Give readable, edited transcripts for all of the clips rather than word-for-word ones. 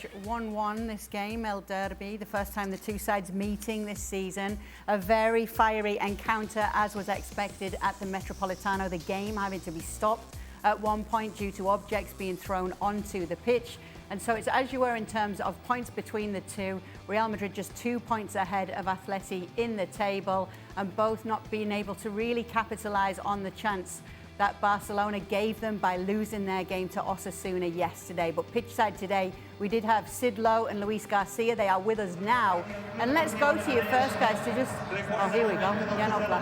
finish 1-1 this game, El Derby, the first time the two sides meeting this season. A very fiery encounter, as was expected at the Metropolitano, the game having to be stopped at one point due to objects being thrown onto the pitch. And so it's as you were in terms of points between the two. Real Madrid just 2 points ahead of Atleti in the table, and both not being able to really capitalise on the chance that Barcelona gave them by losing their game to Osasuna yesterday. But pitch side today, we did have Lowe and Lowe Garcia. They are with us now. And let's go to you first, guys, to just... Oh, here we go. Jan Oblak.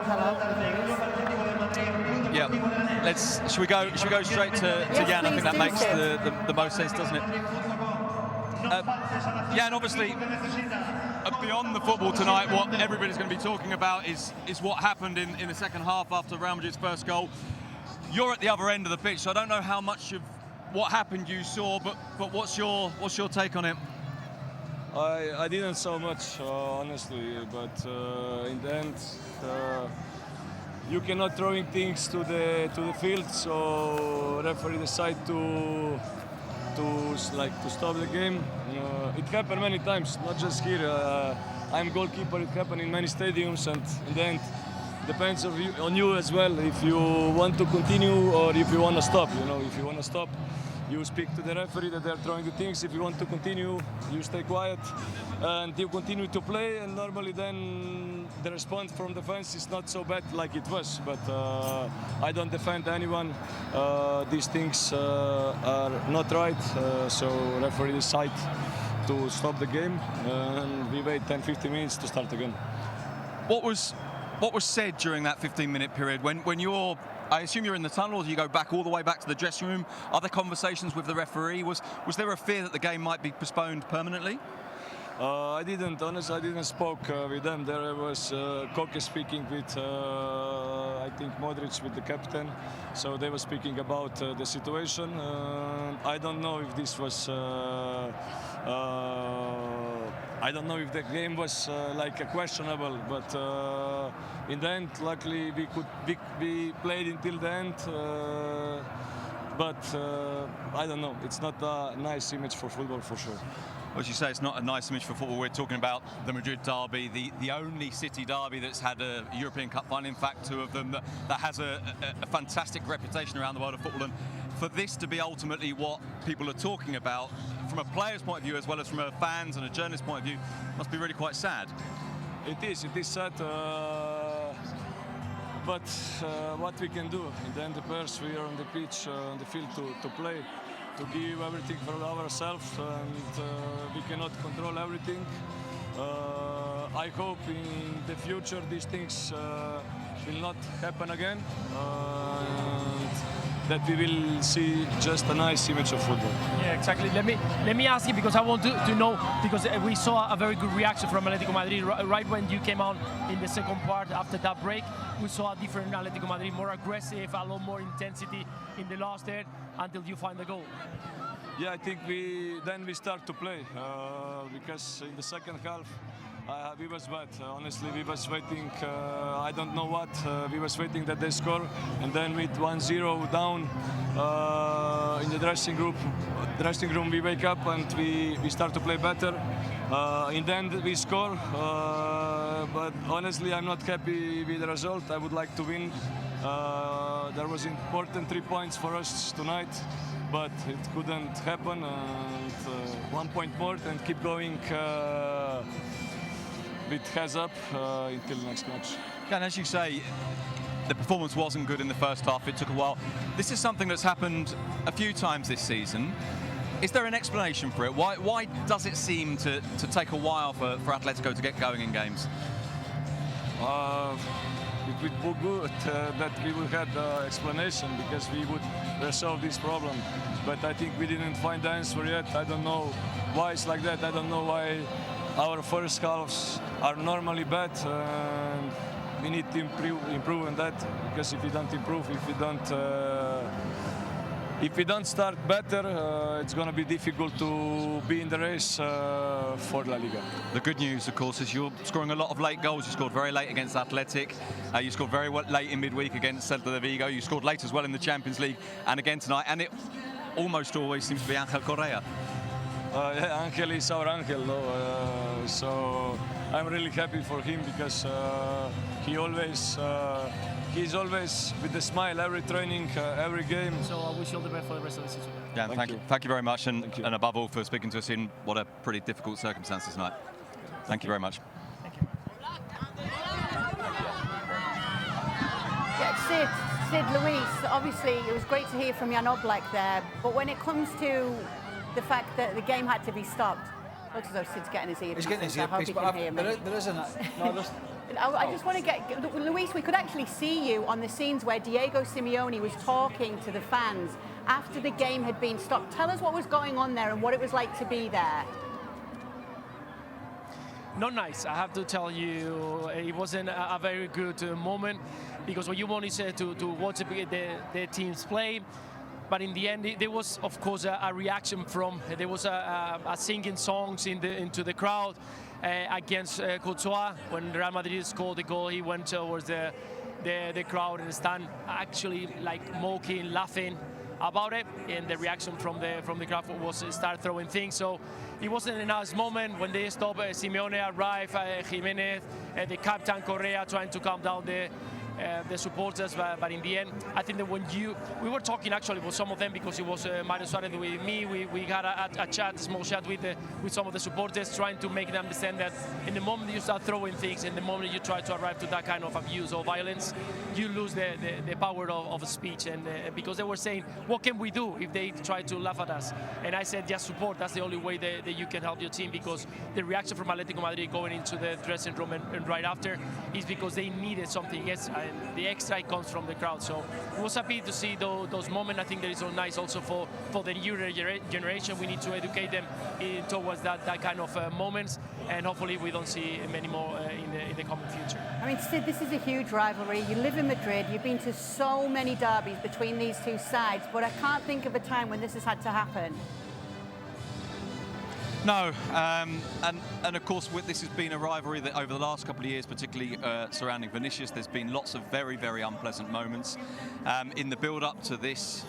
Hello. Yeah. Should we go straight to Yes, Jan? I think that makes so. the most sense, doesn't it? Jan, obviously, beyond the football tonight, what everybody's going to be talking about is what happened in the second half after Real Madrid's first goal. You're at the other end of the pitch, so I don't know how much of what happened you saw, but what's your take on it? I didn't saw much, honestly, but in the end, you cannot throwing things to the field, so referee decided to stop the game. It happened many times, not just here. I'm goalkeeper. It happened in many stadiums, and in the end, depends on you as well. If you want to continue or if you want to stop. If you want to stop, you speak to the referee that they're throwing the things. If you want to continue, you stay quiet and you continue to play. And normally, then the response from the fans is not so bad like it was. But I don't defend anyone. These things are not right. So referee decide to stop the game, and we wait 10-15 minutes to start again. What was said during that 15-minute period when you're? I assume you're in the tunnel, or do you go back all the way back to the dressing room? Are there conversations with the referee? Was there a fear that the game might be postponed permanently? I didn't spoke with them. There was Koke speaking with, I think, Modric, with the captain. So they were speaking about the situation. I don't know if this was... I don't know if the game was like a questionable, but in the end, luckily, we played until the end. But I don't know. It's not a nice image for football, for sure. As you say, it's not a nice image for football. We're talking about the Madrid derby, the only city derby that's had a European Cup final. In fact, two of them that has a fantastic reputation around the world of football. And for this to be ultimately what people are talking about, from a player's point of view as well as from a fans and a journalist's point of view, must be really quite sad. It is sad. But what we can do? In the end, the players, we are on the pitch, on the field to play, to give everything for ourselves, and we cannot control everything. I hope in the future these things will not happen again, and that we will see just a nice image of football. Yeah, exactly. Let me ask you, because I want to know, because we saw a very good reaction from Atletico Madrid right when you came on in the second part. After that break, we saw a different Atletico Madrid, more aggressive, a lot more intensity in the last third until you find the goal. Yeah, I think we start to play because in the second half we was bad. Honestly, we was waiting. I don't know what. We was waiting that they score, and then with 1-0 down in the dressing room, we wake up and we start to play better. In the end, we score. But honestly, I'm not happy with the result. I would like to win. There was important 3 points for us tonight, but it couldn't happen. And 1 point more and keep going with heads up until next match. And as you say, the performance wasn't good in the first half. It took a while. This is something that's happened a few times this season. Is there an explanation for it? Why does it seem to take a while for Atletico to get going in games? It would be good that we would have the explanation, because we would resolve this problem. But I think we didn't find the answer yet. I don't know why it's like that. I don't know why our first halves are normally bad. We need to improve on that, because if we don't improve, if we don't start better, it's going to be difficult to be in the race for La Liga. The good news, of course, is you're scoring a lot of late goals. You scored very late against Athletic. You scored very late in midweek against Celta de Vigo. You scored late as well in the Champions League and again tonight. And it almost always seems to be Angel Correa. Yeah, Angel is our Angel, no? So I'm really happy for him because he's always with a smile every training, every game. So I wish you all the best for the rest of the season. Yeah, thank you very much, and above all for speaking to us in what are pretty difficult circumstances tonight. Thank you very much. Yeah, Sid, Luis, obviously it was great to hear from Jan Oblak there, but when it comes to the fact that the game had to be stopped, looks as though Sid's getting his earpiece. He's getting his I hope earpiece, he but can hear me. there isn't a... No, there's... I just want to get... Luis, we could actually see you on the scenes where Diego Simeone was talking to the fans after the game had been stopped. Tell us what was going on there and what it was like to be there. Not nice, I have to tell you. It wasn't a very good moment because what you want is to watch the teams play. But in the end, there was, of course, a reaction from, there was a singing songs into the crowd against Courtois. When Real Madrid scored the goal, he went towards the crowd in the stand, actually like mocking, laughing about it, and the reaction from the crowd was start throwing things. So it wasn't a nice moment when they stopped. Simeone arrived, Jimenez, the captain Correa trying to calm down the supporters, but in the end, I think that when we were talking actually with some of them because it was Mario Suarez with me, we had a small chat with some of the supporters, trying to make them understand that in the moment you start throwing things, in the moment you try to arrive to that kind of abuse or violence, you lose the power of speech. And because they were saying, what can we do if they try to laugh at us? And I said, just support. That's the only way that you can help your team, because the reaction from Atletico Madrid going into the dressing room and right after is because they needed something extra. And the extra comes from the crowd. So it was happy to see those moments. I think that is so nice also for the younger generation. We need to educate them towards that kind of moments, and hopefully we don't see many more in the coming future. I mean, Sid, this is a huge rivalry. You live in Madrid. You've been to so many derbies between these two sides, but I can't think of a time when this has had to happen. No, and of course this has been a rivalry that over the last couple of years, particularly surrounding Vinicius, there's been lots of very, very unpleasant moments. In the build-up to this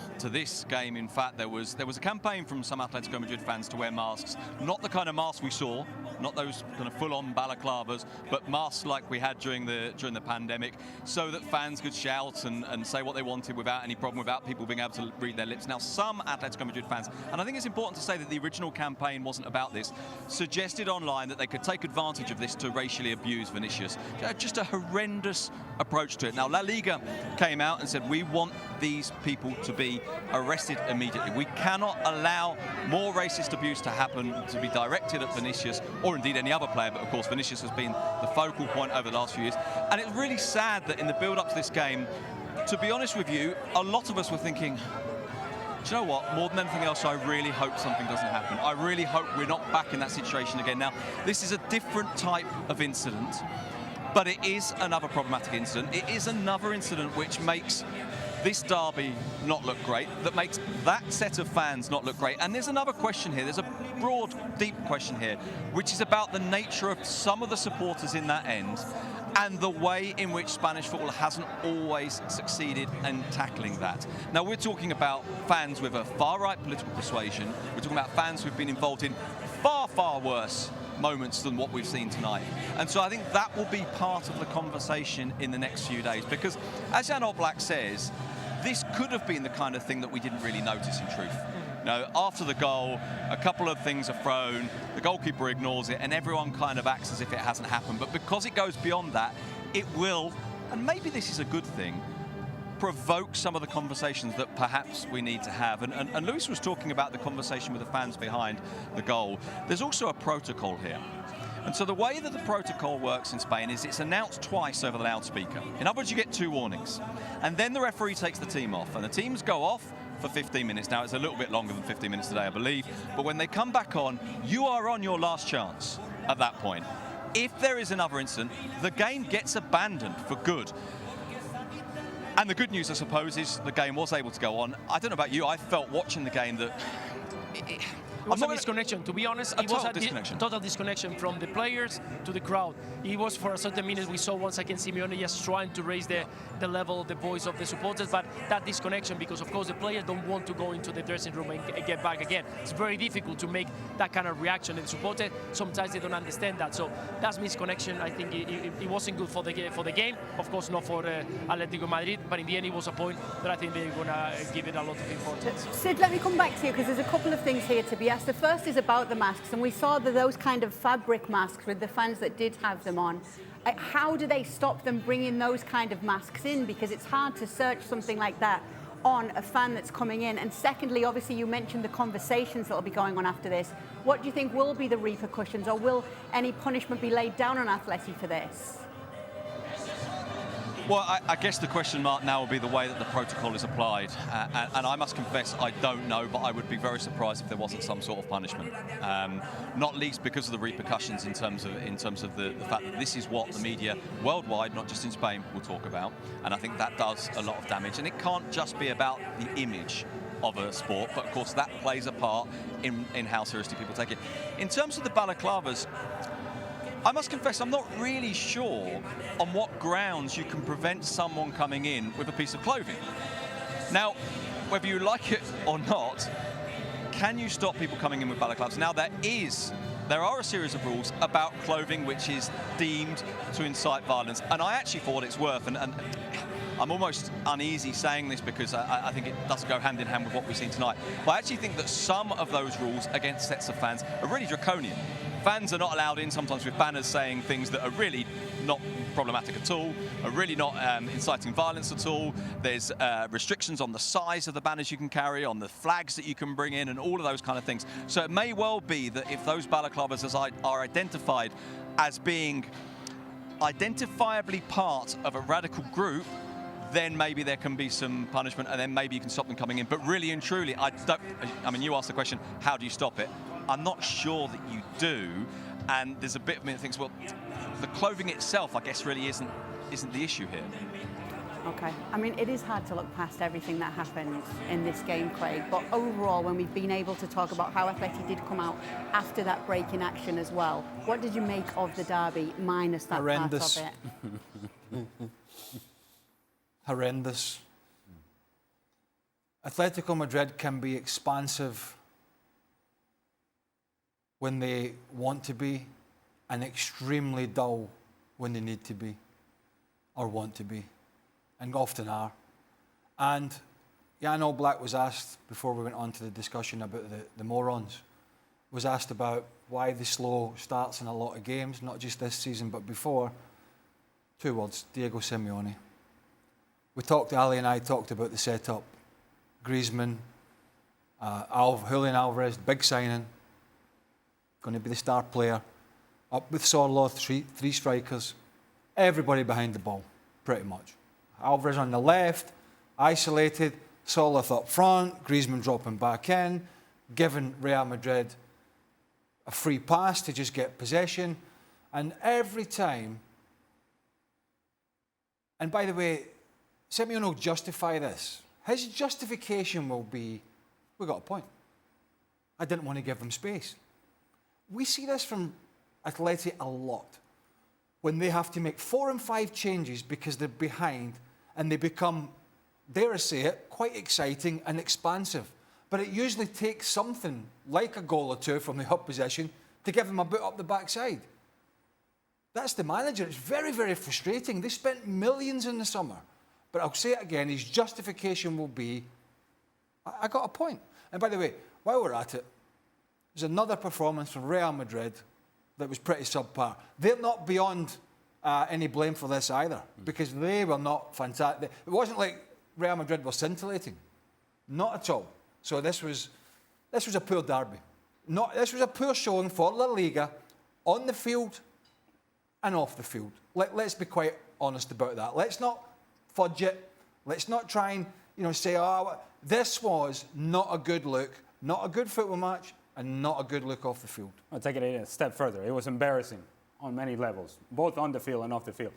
game, in fact, there was a campaign from some Atletico Madrid fans to wear masks, not the kind of masks we saw, not those kind of full-on balaclavas, but masks like we had during the pandemic, so that fans could shout and say what they wanted without any problem, without people being able to read their lips. Now, some Atletico Madrid fans, and I think it's important to say that the original campaign wasn't about this, suggested online that they could take advantage of this to racially abuse Vinicius. Just a horrendous approach to it. Now, La Liga came out and said, we want these people to be arrested immediately. We cannot allow more racist abuse to happen, to be directed at Vinicius, or indeed any other player, but of course Vinicius has been the focal point over the last few years. And it's really sad that in the build-up to this game, to be honest with you, a lot of us were thinking, do you know what? More than anything else, I really hope something doesn't happen. I really hope we're not back in that situation again. Now, this is a different type of incident, but it is another problematic incident. It is another incident which makes this derby not look great, that makes that set of fans not look great. And there's another question here. There's a broad, deep question here, which is about the nature of some of the supporters in that end and the way in which Spanish football hasn't always succeeded in tackling that. Now, we're talking about fans with a far-right political persuasion. We're talking about fans who've been involved in far, far worse moments than what we've seen tonight. And so I think that will be part of the conversation in the next few days, because as Jan Oblak says, this could have been the kind of thing that we didn't really notice in truth. You know, after the goal, a couple of things are thrown, the goalkeeper ignores it, and everyone kind of acts as if it hasn't happened. But because it goes beyond that, it will, and maybe this is a good thing, provoke some of the conversations that perhaps we need to have. And Luis was talking about the conversation with the fans behind the goal. There's also a protocol here. And so the way that the protocol works in Spain is it's announced twice over the loudspeaker. In other words, you get 2 warnings. And then the referee takes the team off, and the teams go off for 15 minutes. Now, it's a little bit longer than 15 minutes today, I believe. But when they come back on, you are on your last chance at that point. If there is another incident, the game gets abandoned for good. And the good news, I suppose, is the game was able to go on. I don't know about you, I felt watching the game that It was a disconnection. To be honest, it was a total disconnection from the players to the crowd. It was for a certain minute we saw once again Simeone just trying to raise the level, the voice of the supporters, but that disconnection, because of course the players don't want to go into the dressing room and get back again. It's very difficult to make that kind of reaction, and supporters sometimes they don't understand that. So that's misconnection. I think it wasn't good for the game. Of course, not for Atletico Madrid, but in the end it was a point that I think they're going to give it a lot of importance. Sid, let me come back to you, because there's a couple of things here to be asked. The first is about the masks, and we saw those kind of fabric masks with the fans that did have them on. How do they stop them bringing those kind of masks in? Because it's hard to search something like that on a fan that's coming in. And secondly, obviously you mentioned the conversations that will be going on after this. What do you think will be the repercussions, or will any punishment be laid down on Atleti for this? Well, I guess the question mark now will be the way that the protocol is applied. And I must confess, I don't know, but I would be very surprised if there wasn't some sort of punishment. Not least because of the repercussions in terms of the fact that this is what the media worldwide, not just in Spain, will talk about. And I think that does a lot of damage. And it can't just be about the image of a sport, but of course that plays a part in how seriously people take it. In terms of the balaclavas, I must confess, I'm not really sure on what grounds you can prevent someone coming in with a piece of clothing. Now, whether you like it or not, can you stop people coming in with balaclavas? Now, there are a series of rules about clothing which is deemed to incite violence, and I actually, for what it's worth, and I'm almost uneasy saying this because I think it doesn't go hand in hand with what we've seen tonight, but I actually think that some of those rules against sets of fans are really draconian. Fans are not allowed in sometimes with banners saying things that are really not problematic at all, are really not inciting violence at all. There's restrictions on the size of the banners you can carry, on the flags that you can bring in, and all of those kind of things. So it may well be that if those balaclavas are identified as being identifiably part of a radical group, then maybe there can be some punishment, and then maybe you can stop them coming in. But really and truly, I mean, you asked the question, how do you stop it? I'm not sure that you do, and there's a bit of me that thinks, well, the clothing itself, I guess, really isn't the issue here. Okay. I mean, it is hard to look past everything that happened in this game, Craig, but overall, when we've been able to talk about how Atleti did come out after that break in action as well, what did you make of the derby, minus that Horrendous. part of it? Horrendous. Atletico Madrid can be expansive when they want to be, and extremely dull when they need to be, or want to be, and often are. And Jan Oblak was asked, before we went on to the discussion about the morons, was asked about why the slow starts in a lot of games, not just this season, but before. 2 words, Diego Simeone. Ali and I talked about the setup. Griezmann, Julian Alvarez, big signing, going to be the star player. Up with Sorloth, three strikers, everybody behind the ball, pretty much. Alvarez on the left, isolated, Sorloth up front, Griezmann dropping back in, giving Real Madrid a free pass to just get possession. And every time, and by the way, Simeone will justify this. His justification will be, we got a point. I didn't want to give them space. We see this from Atleti a lot. When they have to make 4 and 5 changes because they're behind, and they become, dare I say it, quite exciting and expansive. But it usually takes something like a goal or two from the up possession to give them a bit up the backside. That's the manager. It's very, very frustrating. They spent millions in the summer. But I'll say it again, his justification will be, I got a point. And by the way, while we're at it, there's another performance from Real Madrid that was pretty subpar. They're not beyond any blame for this either, because they were not fantastic. It wasn't like Real Madrid were scintillating. Not at all. So this was a poor derby. This was a poor showing for La Liga on the field and off the field. Let's be quite honest about that. Let's not fudge it. Let's not try and say, this was not a good look, not a good football match, and not a good look off the field. I'll take it a step further. It was embarrassing on many levels, both on the field and off the field.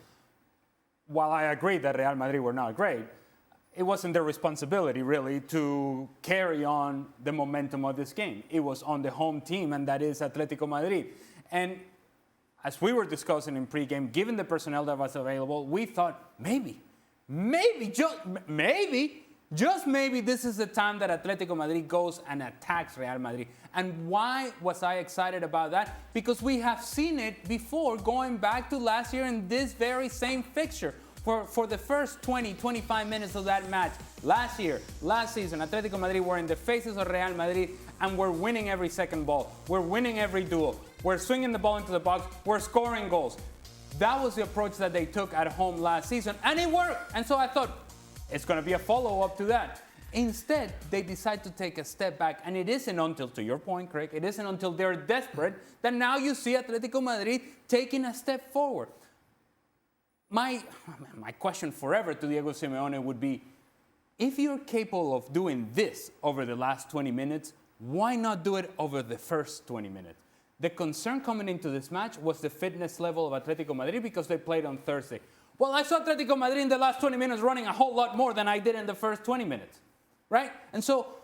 While I agree that Real Madrid were not great, it wasn't their responsibility, really, to carry on the momentum of this game. It was on the home team, and that is Atletico Madrid. And as we were discussing in pregame, given the personnel that was available, we thought maybe, just maybe this is the time that Atletico Madrid goes and attacks Real Madrid. And why was I excited about that? Because we have seen it before, going back to last year in this very same fixture. For the first 20, 25 minutes of that match, last season, Atletico Madrid were in the faces of Real Madrid and we're winning every second ball. We're winning every duel. We're swinging the ball into the box. We're scoring goals. That was the approach that they took at home last season, and it worked. And so I thought, it's going to be a follow-up to that. Instead, they decide to take a step back, and it isn't until, to your point, Craig, it isn't until they're desperate that now you see Atletico Madrid taking a step forward. My question forever to Diego Simeone would be, if you're capable of doing this over the last 20 minutes, why not do it over the first 20 minutes? The concern coming into this match was the fitness level of Atletico Madrid because they played on Thursday. Well, I saw Atletico Madrid in the last 20 minutes running a whole lot more than I did in the first 20 minutes, right? And so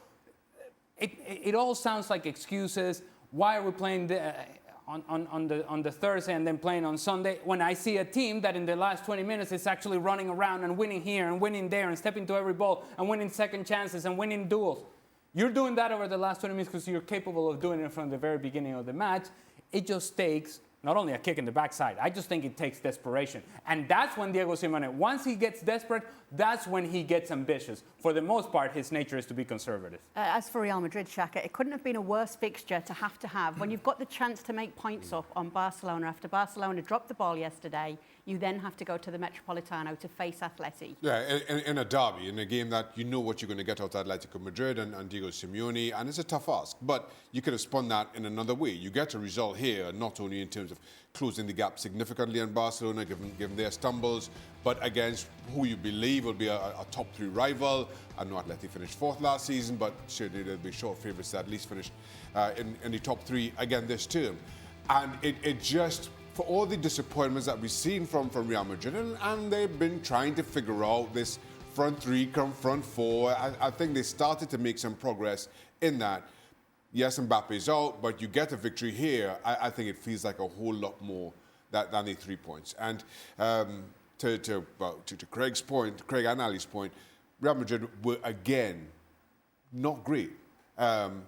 it all sounds like excuses. Why are we playing on the Thursday and then playing on Sunday when I see a team that in the last 20 minutes is actually running around and winning here and winning there and stepping to every ball and winning second chances and winning duels? You're doing that over the last 20 minutes because you're capable of doing it from the very beginning of the match. It just takes not only a kick in the backside, I just think it takes desperation. And that's when Diego Simeone, once he gets desperate, that's when he gets ambitious. For the most part, his nature is to be conservative. As for Real Madrid, Shaka, it couldn't have been a worse fixture to have when you've got the chance to make points up on Barcelona after Barcelona dropped the ball yesterday. You then have to go to the Metropolitano to face Atleti. Yeah, in a derby, in a game that you know what you're going to get out of Atletico Madrid and Diego Simeone, and it's a tough ask. But you could have spun that in another way. You get a result here, not only in terms of closing the gap significantly on Barcelona, given their stumbles, but against who you believe will be a top three rival. I know Atleti finished fourth last season, but certainly they'll be short favourites to at least finish in the top three again this term. And it just, for all the disappointments that we've seen from Real Madrid, and they've been trying to figure out this front three, front four, I think they started to make some progress in that. Yes, Mbappe's out, but you get a victory here. I think it feels like a whole lot more than the 3 points. And to Craig's point, Craig and Ali's point, Real Madrid were again not great. On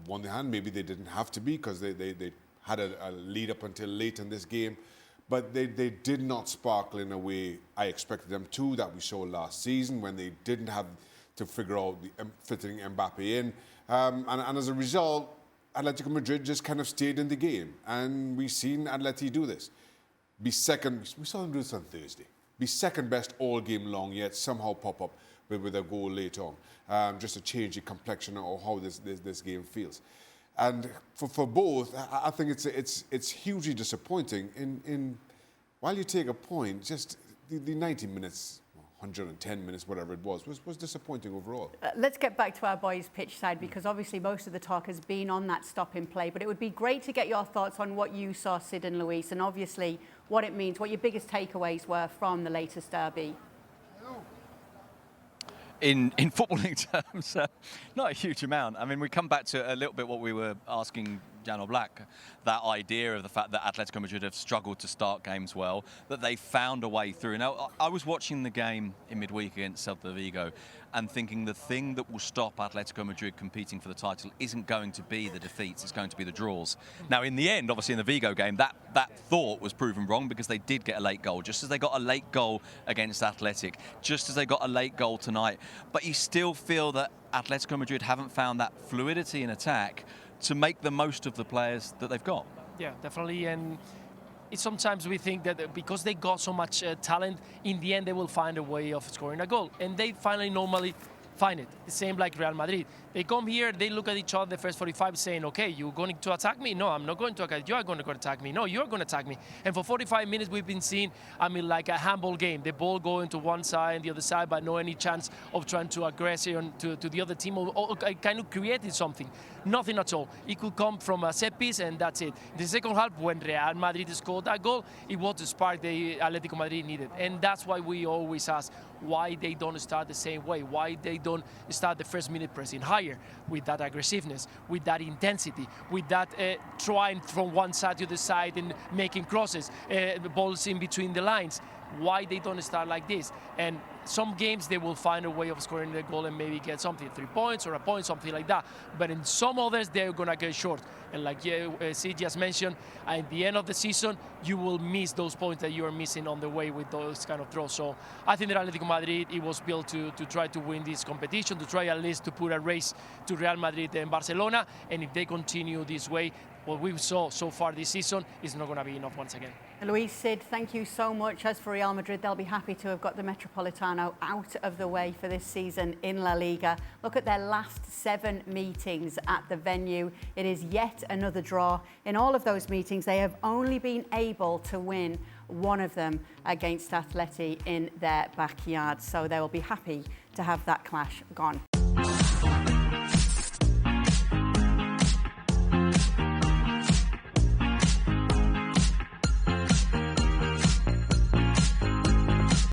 one hand, maybe they didn't have to be because they had a lead up until late in this game, but they did not sparkle in a way I expected them to, that we saw last season when they didn't have to figure out fitting Mbappe in. And as a result, Atletico Madrid just kind of stayed in the game. And we've seen Atleti do this. Be second, we saw them do this on Thursday. Be second best all game long, yet somehow pop up with a goal late on. Just to change the complexion of how this game feels. And for both, I think it's hugely disappointing. In while you take a point, just the 90 minutes, 110 minutes, whatever it was disappointing overall. Let's get back to our boys' pitch side, because obviously most of the talk has been on that stop in play, but it would be great to get your thoughts on what you saw, Sid and Luis, and obviously what it means, what your biggest takeaways were from the latest derby. In footballing terms, not a huge amount. I mean, we come back to a little bit what we were asking Jan Oblak, that idea of the fact that Atletico Madrid have struggled to start games well, that they found a way through. Now, I was watching the game in midweek against Celta Vigo and thinking the thing that will stop Atletico Madrid competing for the title isn't going to be the defeats, it's going to be the draws. Now, in the end, obviously in the Vigo game, that thought was proven wrong because they did get a late goal, just as they got a late goal against Athletic, just as they got a late goal tonight. But you still feel that Atletico Madrid haven't found that fluidity in attack to make the most of the players that they've got. Yeah, definitely. And sometimes we think that because they got so much talent, in the end they will find a way of scoring a goal. And they finally normally find it. The same like Real Madrid. They come here, they look at each other the first 45 saying, okay, you're going to attack me? No, I'm not going to attack you. You're going to attack me. No, you're going to attack me. And for 45 minutes, we've been seeing, like a handball game. The ball going to one side and the other side, but no any chance of trying to aggression to the other team or kind of creating something. Nothing at all. It could come from a set piece and that's it. The second half, when Real Madrid scored that goal, it was the spark the Atletico Madrid needed. And that's why we always ask, why they don't start the same way, why they don't start the first minute pressing higher with that aggressiveness, with that intensity, with that trying from one side to the side and making crosses, balls in between the lines. Why they don't start like this? And some games they will find a way of scoring the goal and maybe get something, 3 points or a point, something like that. But in some others, they're gonna get short. And like Sid just mentioned, at the end of the season, you will miss those points that you are missing on the way with those kind of throws. So I think that Atletico Madrid, it was built to try to win this competition, to try at least to put a race to Real Madrid and Barcelona. And if they continue this way, what we saw so far this season is not going to be enough once again. Luis, Sid, thank you so much. As for Real Madrid, they'll be happy to have got the Metropolitano out of the way for this season in La Liga. Look at their last 7 meetings at the venue. It is yet another draw. In all of those meetings, they have only been able to win one of them against Atleti in their backyard. So they will be happy to have that clash gone.